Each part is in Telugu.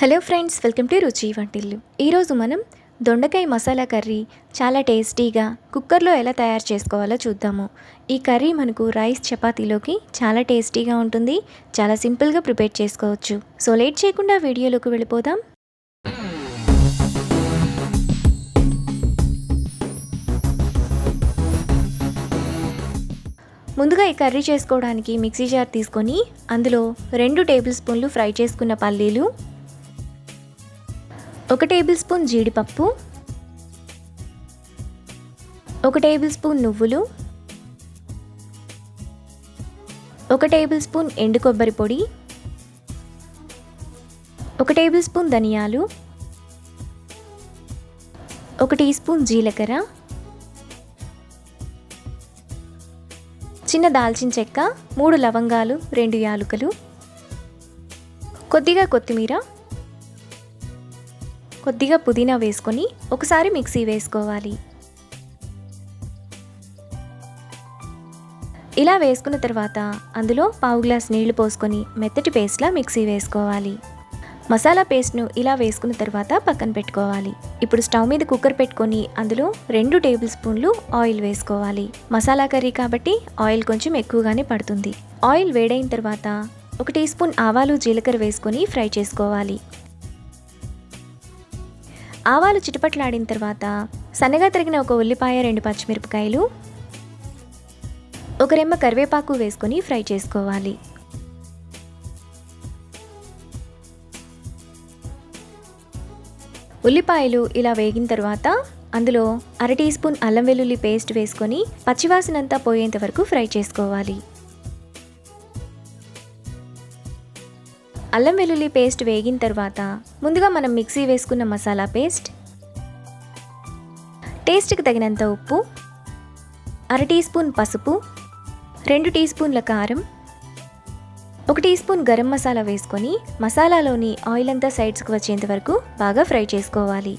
హలో ఫ్రెండ్స్, వెల్కమ్ టు రుచి వంటిల్లు. ఈరోజు మనం దొండకాయ మసాలా కర్రీ చాలా టేస్టీగా కుక్కర్లో ఎలా తయారు చేసుకోవాలో చూద్దాము. ఈ కర్రీ మనకు రైస్ చపాతీలోకి చాలా టేస్టీగా ఉంటుంది. చాలా సింపుల్గా ప్రిపేర్ చేసుకోవచ్చు. సో లేట్ చేయకుండా వీడియోలోకి వెళ్ళిపోదాం. ముందుగా ఈ కర్రీ చేసుకోవడానికి మిక్సీ జార్ తీసుకొని అందులో 2 టేబుల్ స్పూన్లు ఫ్రై చేసుకున్న పల్లీలు, 1 టేబుల్ స్పూన్ జీడిపప్పు, 1 టేబుల్ స్పూన్ నువ్వులు, 1 టేబుల్ స్పూన్ ఎండు కొబ్బరి పొడి, 1 టేబుల్ స్పూన్ ధనియాలు, 1 టీ స్పూన్ జీలకర్ర, చిన్న దాల్చిన చెక్క, 3 లవంగాలు, 2 యాలకులు, కొద్దిగా కొత్తిమీర, కొద్దిగా పుదీనా వేసుకొని ఒకసారి మిక్సీ వేసుకోవాలి. ఇలా వేసుకున్న తర్వాత అందులో పావు గ్లాస్ నీళ్లు పోసుకొని మెత్తటి పేస్ట్లా మిక్సీ వేసుకోవాలి. మసాలా పేస్ట్ను ఇలా వేసుకున్న తర్వాత పక్కన పెట్టుకోవాలి. ఇప్పుడు స్టవ్ మీద కుక్కర్ పెట్టుకొని అందులో 2 టేబుల్ స్పూన్లు ఆయిల్ వేసుకోవాలి. మసాలా కర్రీ కాబట్టి ఆయిల్ కొంచెం ఎక్కువగానే పడుతుంది. ఆయిల్ వేడైన తర్వాత 1 టీ స్పూన్ ఆవాలు, జీలకర్ర వేసుకొని ఫ్రై చేసుకోవాలి. ఆవాలు చిటపట్లాడిన తర్వాత సన్నగా తరిగిన 1 ఉల్లిపాయ, 2 పచ్చిమిరపకాయలు, 1 రెమ్మ కరివేపాకు వేసుకొని ఫ్రై చేసుకోవాలి. ఉల్లిపాయలు ఇలా వేగిన తర్వాత అందులో 1/2 టీ స్పూన్ అల్లం వెల్లుల్లి పేస్ట్ వేసుకొని పచ్చివాసనంతా పోయేంత వరకు ఫ్రై చేసుకోవాలి. అల్లం వెల్లుల్లి పేస్ట్ వేగిన తర్వాత ముందుగా మనం మిక్సీ వేసుకున్న మసాలా పేస్ట్, టేస్ట్కి తగినంత ఉప్పు, 1/2 టీ స్పూన్ పసుపు, 2 టీ స్పూన్ల కారం, 1 టీ స్పూన్ గరం మసాలా వేసుకొని మసాలాలోని ఆయిల్ అంతా సైడ్స్కి వచ్చేంత వరకు బాగా ఫ్రై చేసుకోవాలి.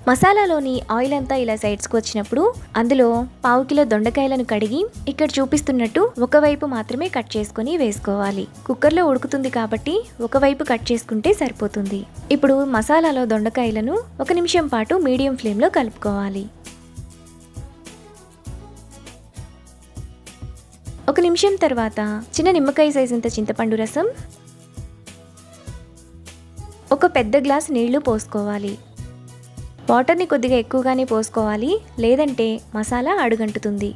మసాలాలోని ఆయిల్ అంతా ఇలా సైడ్స్కి వచ్చినప్పుడు అందులో పావు కిలో దొండకాయలను కడిగి ఇక్కడ చూపిస్తున్నట్టు ఒకవైపు మాత్రమే కట్ చేసుకొని వేసుకోవాలి. కుక్కర్లో ఉడుకుతుంది కాబట్టి ఒకవైపు కట్ చేసుకుంటే సరిపోతుంది. ఇప్పుడు మసాలాలో దొండకాయలను 1 నిమిషం పాటు మీడియం ఫ్లేమ్లో కలుపుకోవాలి. 1 నిమిషం తర్వాత చిన్న నిమ్మకాయ సైజంత చింతపండు రసం, 1 పెద్ద గ్లాస్ నీళ్లు పోసుకోవాలి. వాటర్ని కొద్దిగా ఎక్కువగానే పోసుకోవాలి, లేదంటే మసాలా అడుగంటుతుంది.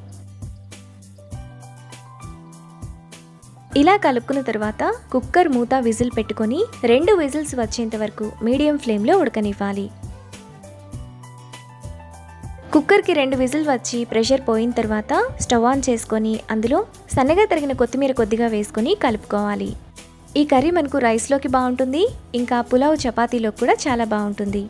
ఇలా కలుపుకున్న తర్వాత కుక్కర్ మూత విజిల్ పెట్టుకొని 2 విజిల్స్ వచ్చేంత వరకు మీడియం ఫ్లేమ్లో ఉడకనివ్వాలి. కుక్కర్కి 2 విజిల్ వచ్చి ప్రెషర్ పోయిన తర్వాత స్టవ్ ఆన్ చేసుకొని అందులో సన్నగా తరిగిన కొత్తిమీర కొద్దిగా వేసుకొని కలుపుకోవాలి. ఈ కర్రీ మనకు రైస్లోకి బాగుంటుంది, ఇంకా పులావ్ చపాతీలోకి కూడా చాలా బాగుంటుంది.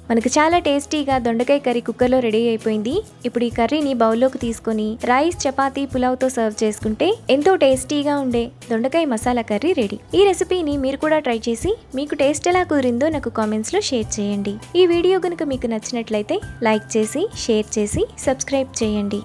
మనకు చాలా టేస్టీగా దొండకాయ కర్రీ కుక్కర్లో రెడీ అయిపోయింది. ఇప్పుడు ఈ కర్రీని బౌల్లోకి తీసుకొని రైస్, చపాతీ, పులావ్తో సర్వ్ చేసుకుంటే ఎంతో టేస్టీగా ఉండే దొండకాయ మసాలా కర్రీ రెడీ. ఈ రెసిపీని మీరు కూడా ట్రై చేసి మీకు టేస్ట్ ఎలా కుదిరిందో నాకు కామెంట్స్లో షేర్ చేయండి. ఈ వీడియో కనుక మీకు నచ్చినట్లయితే లైక్ చేసి, షేర్ చేసి, సబ్స్క్రైబ్ చేయండి.